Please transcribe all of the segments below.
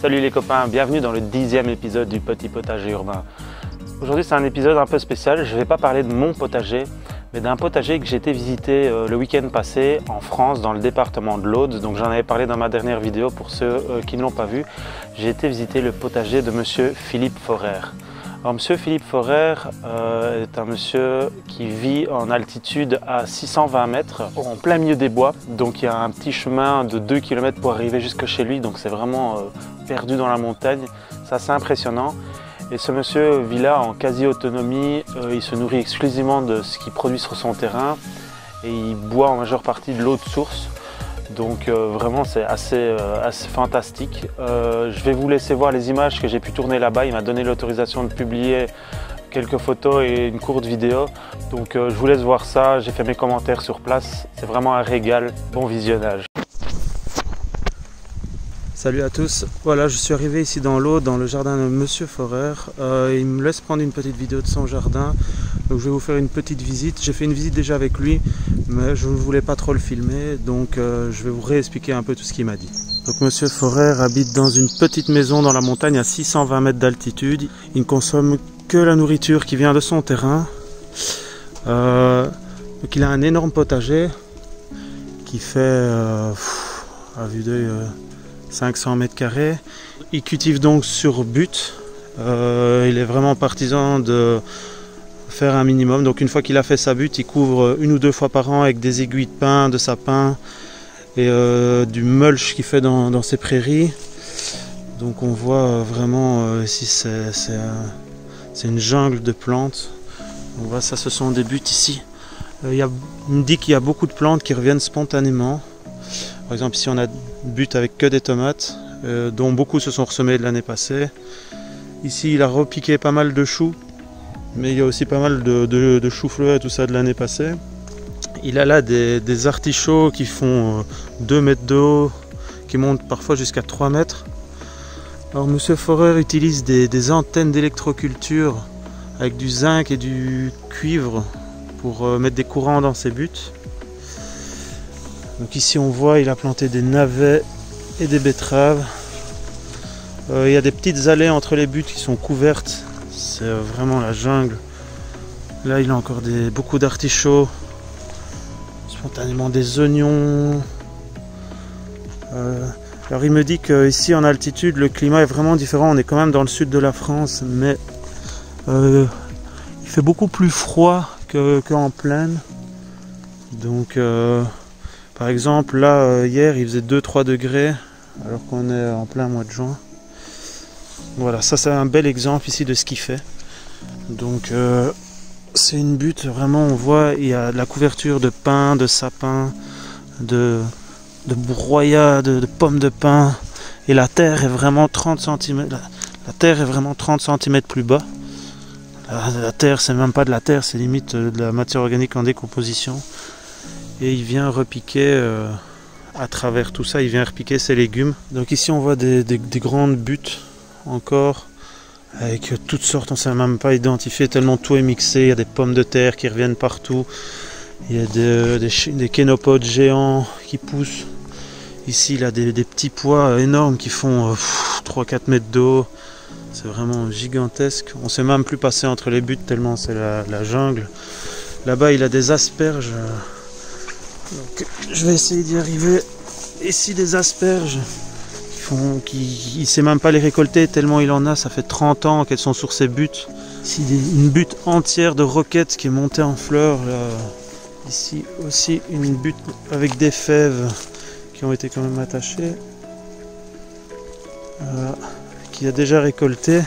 Salut les copains, bienvenue dans le 10e épisode du Petit Potager Urbain. Aujourd'hui c'est un épisode un peu spécial, je ne vais pas parler de mon potager, mais d'un potager que j'ai été visiter le week-end passé en France, dans le département de l'Aude. Donc j'en avais parlé dans ma dernière vidéo pour ceux qui ne l'ont pas vu. J'ai été visiter le potager de monsieur Philippe Forer. Alors, monsieur Philippe Forer est un monsieur qui vit en altitude à 620 mètres, en plein milieu des bois. Donc il y a un petit chemin de 2 km pour arriver jusque chez lui, donc c'est vraiment perdu dans la montagne. C'est assez impressionnant. Et ce monsieur vit là en quasi-autonomie, il se nourrit exclusivement de ce qu'il produit sur son terrain et il boit en majeure partie de l'eau de source. Donc vraiment c'est assez fantastique. Je vais vous laisser voir les images que j'ai pu tourner là-bas. Il m'a donné l'autorisation de publier quelques photos et une courte vidéo. Donc je vous laisse voir ça, j'ai fait mes commentaires sur place. C'est vraiment un régal, bon visionnage. Salut à tous, voilà je suis arrivé ici dans l'Aude, dans le jardin de monsieur Forer. Il me laisse prendre une petite vidéo de son jardin, donc je vais vous faire une petite visite. J'ai fait une visite déjà avec lui, mais je ne voulais pas trop le filmer, donc je vais vous réexpliquer un peu tout ce qu'il m'a dit. Donc monsieur Forer habite dans une petite maison dans la montagne à 620 mètres d'altitude. Il ne consomme que la nourriture qui vient de son terrain. Donc il a un énorme potager qui fait, à vue d'œil, 500 mètres carrés. Il cultive donc sur butte. Il est vraiment partisan de faire un minimum. Donc une fois qu'il a fait sa butte, il couvre 1 ou 2 fois par an avec des aiguilles de pin, de sapin et du mulch qu'il fait dans ses prairies. Donc on voit vraiment ici c'est une jungle de plantes. On voit ça, ce sont des buttes ici. Il me dit qu'il y a beaucoup de plantes qui reviennent spontanément. Par exemple ici on a une butte avec que des tomates, dont beaucoup se sont ressemées de l'année passée. Ici il a repiqué pas mal de choux, mais il y a aussi pas mal de choux-fleurs et tout ça de l'année passée. Il a là des artichauts qui font 2 mètres de haut, qui montent parfois jusqu'à 3 mètres. Alors monsieur Forer utilise des antennes d'électroculture avec du zinc et du cuivre pour mettre des courants dans ses buttes. Donc ici on voit il a planté des navets et des betteraves. Il y a des petites allées entre les buttes qui sont couvertes. C'est vraiment la jungle. Là il a encore beaucoup d'artichauts. Spontanément des oignons. Alors il me dit qu'ici en altitude le climat est vraiment différent. On est quand même dans le sud de la France, mais il fait beaucoup plus froid qu'en plaine. Donc par exemple, là, hier, il faisait 2-3 degrés, alors qu'on est en plein mois de juin. Voilà, ça c'est un bel exemple ici de ce qu'il fait. Donc, c'est une butte, vraiment, on voit, il y a de la couverture de pin, de sapin, de broyat, de pommes de pin. Et la terre est vraiment 30 cm, la terre est vraiment 30 cm plus bas. La terre, c'est même pas de la terre, c'est limite de la matière organique en décomposition. Et il vient repiquer à travers tout ça, il vient repiquer ses légumes. Donc ici on voit des grandes buttes encore, avec toutes sortes, on ne sait même pas identifier tellement tout est mixé. Il y a des pommes de terre qui reviennent partout, il y a des kénopodes géants qui poussent. Ici il a des petits pois énormes qui font 3-4 mètres de haut. C'est vraiment gigantesque, on ne sait même plus passer entre les buttes tellement c'est la jungle. Là-bas il a des asperges. Donc, je vais essayer d'y arriver. Ici des asperges il ne sait même pas les récolter tellement il en a, ça fait 30 ans qu'elles sont sur ses buttes. Ici une butte entière de roquettes qui est montée en fleurs. Là. Ici aussi une butte avec des fèves qui ont été quand même attachées. Voilà, qui a déjà récolté.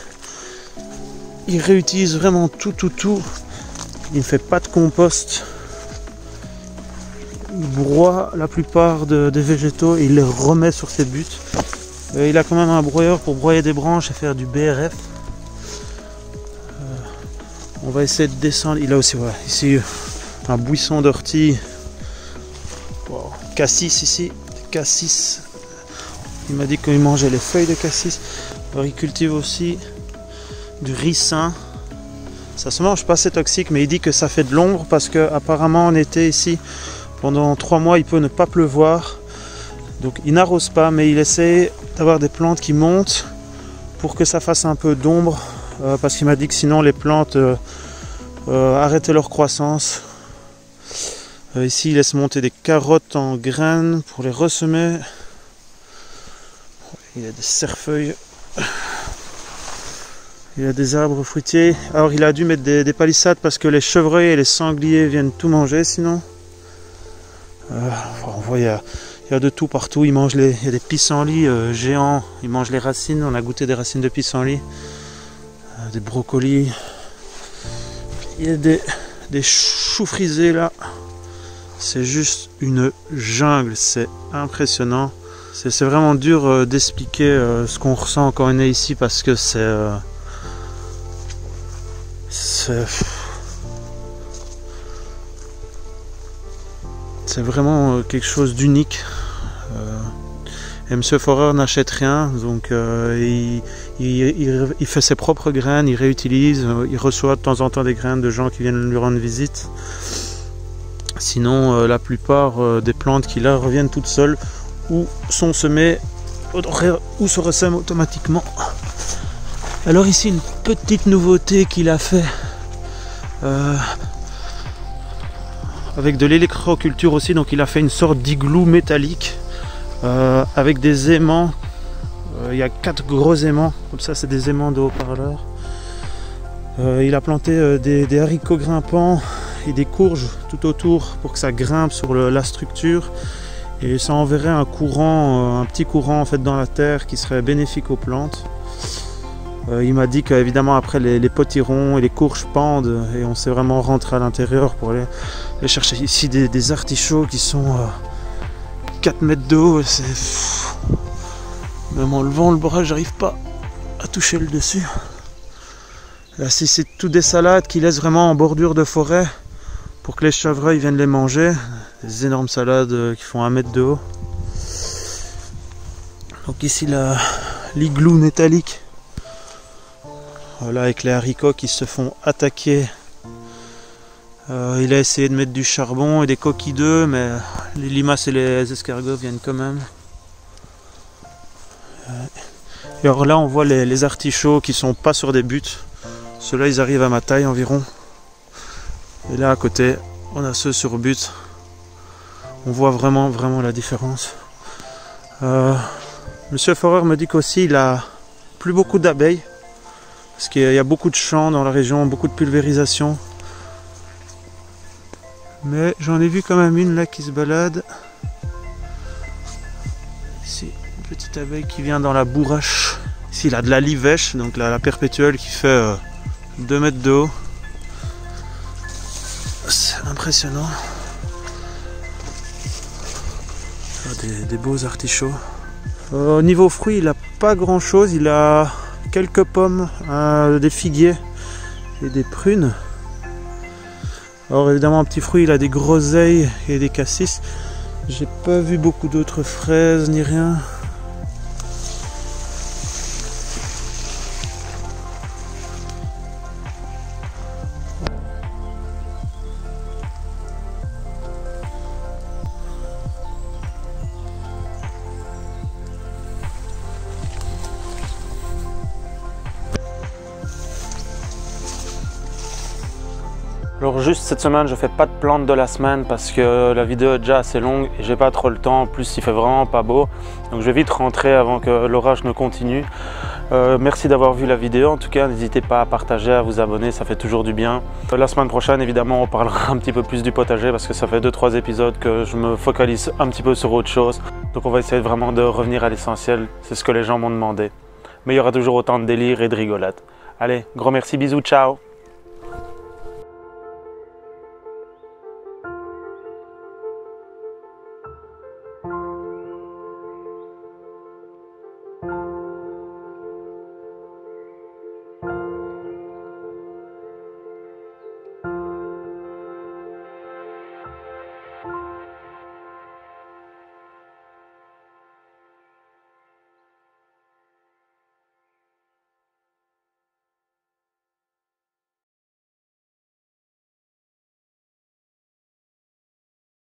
Il réutilise vraiment tout. Il ne fait pas de compost. Il broie la plupart des végétaux et il les remet sur ses buttes. Il a quand même un broyeur pour broyer des branches et faire du BRF. On va essayer de descendre. Il a aussi ici un buisson d'ortie. Wow. Cassis ici. Cassis. Il m'a dit qu'il mangeait les feuilles de cassis. Alors il cultive aussi du ricin. Ça se mange pas, c'est toxique, mais il dit que ça fait de l'ombre parce qu'apparemment en été ici, pendant 3 mois, il peut ne pas pleuvoir. Donc il n'arrose pas, mais il essaie d'avoir des plantes qui montent pour que ça fasse un peu d'ombre, parce qu'il m'a dit que sinon les plantes arrêtaient leur croissance. Ici il laisse monter des carottes en graines pour les ressemer. Il y a des cerfeuilles. Il y a des arbres fruitiers. Alors il a dû mettre des palissades parce que les chevreuils et les sangliers viennent tout manger sinon. On voit il y a de tout partout. Il y a des pissenlits géants. Ils mangent les racines. On a goûté des racines de pissenlit. Des brocolis. Il y a des choux frisés là. C'est juste une jungle. C'est impressionnant. C'est vraiment dur d'expliquer ce qu'on ressent quand on est ici parce que c'est vraiment quelque chose d'unique. Et M. Forer n'achète rien, donc il fait ses propres graines, il réutilise, il reçoit de temps en temps des graines de gens qui viennent lui rendre visite. Sinon, la plupart des plantes qu'il a reviennent toutes seules ou sont semées ou se ressèment automatiquement. Alors ici, une petite nouveauté qu'il a fait avec de l'électroculture aussi, donc il a fait une sorte d'igloo métallique avec des aimants. Il y a 4 gros aimants, comme ça c'est des aimants de haut-parleurs. Il a planté des haricots grimpants et des courges tout autour pour que ça grimpe sur la structure et ça enverrait un courant, un petit courant en fait dans la terre qui serait bénéfique aux plantes. Il m'a dit qu'évidemment après les potirons et les courges pendent et on s'est vraiment rentré à l'intérieur pour aller chercher ici des artichauts qui sont 4 mètres de haut. Même en levant le bras, j'arrive pas à toucher le dessus. Là, c'est tout des salades qui laissent vraiment en bordure de forêt pour que les chevreuils viennent les manger. Des énormes salades qui font 1 mètre de haut. Donc ici l'igloo métallique. Voilà, avec les haricots qui se font attaquer. Il a essayé de mettre du charbon et des coquilles d'œufs, mais les limaces et les escargots viennent quand même. Et alors là, on voit les artichauts qui sont pas sur des buttes. Ceux-là, ils arrivent à ma taille environ. Et là, à côté, on a ceux sur butte. On voit vraiment la différence. Monsieur Forer me dit qu'aussi, il a plus beaucoup d'abeilles. Parce qu'il y a beaucoup de champs dans la région, beaucoup de pulvérisation. Mais j'en ai vu quand même une là qui se balade. Ici, une petite abeille qui vient dans la bourrache. Ici, il a de la livèche, donc la perpétuelle qui fait 2 mètres de haut. C'est impressionnant. Des beaux artichauts. Au niveau fruits, il n'a pas grand chose. Il a quelques pommes, des figuiers et des prunes. Alors évidemment, en petits fruits, il a des groseilles et des cassis. J'ai pas vu beaucoup d'autres fraises ni rien. Alors juste cette semaine je fais pas de plantes de la semaine parce que la vidéo est déjà assez longue et j'ai pas trop le temps, en plus il fait vraiment pas beau, donc je vais vite rentrer avant que l'orage ne continue. Merci d'avoir vu la vidéo, en tout cas n'hésitez pas à partager, à vous abonner, ça fait toujours du bien. La semaine prochaine évidemment on parlera un petit peu plus du potager parce que ça fait 2-3 épisodes que je me focalise un petit peu sur autre chose, donc on va essayer vraiment de revenir à l'essentiel, c'est ce que les gens m'ont demandé. Mais il y aura toujours autant de délire et de rigolade. Allez, gros merci, bisous, ciao.